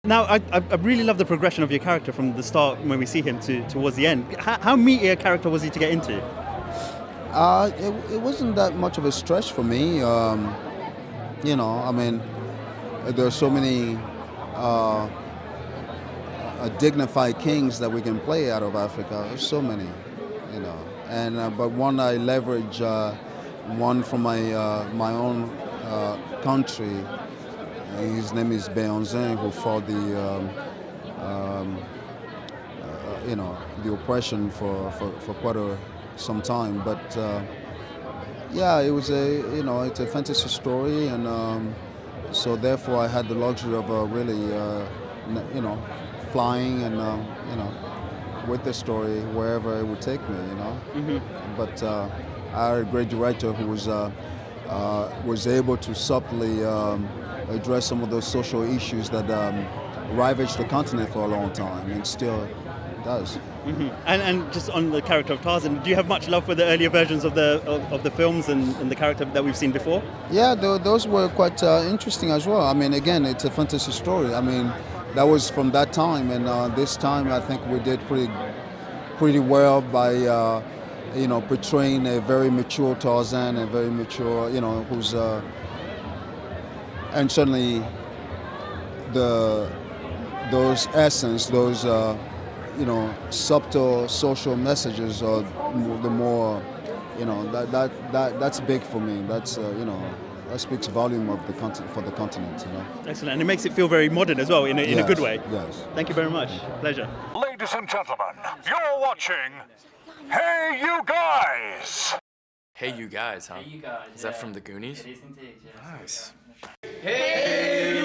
Now, I really love the progression of your character from the start when we see him towards the end. How meaty a character was he to get into? It wasn't that much of a stretch for me. I mean, there are so many dignified kings that we can play out of Africa. There's so many, And but one I leverage, one from my own country. His name is Beonzin, who fought the oppression for quite some time. But it's a fantasy story, and so therefore I had the luxury of really, flying and with the story wherever it would take me, Mm-hmm. But I had a great director who was able to subtly address some of those social issues that ravaged the continent for a long time, and still does. Mm-hmm. And just on the character of Tarzan, do you have much love for the earlier versions of the films and the character that we've seen before? Yeah, those were quite interesting as well. I mean, again, it's a fantasy story. I mean, that was from that time, and this time I think we did pretty well by portraying a very mature Tarzan, a very mature, who's and certainly those essence, those subtle social messages are the more, that's big for me. That's that speaks volume of for the continent. Excellent, and it makes it feel very modern as well in a good way. Yes. Thank you very much. Pleasure. Ladies and gentlemen, you're watching Hey You Guys. Hey You Guys, huh? Hey You Guys. Is that from the Goonies? It is indeed, yes. Nice. Hey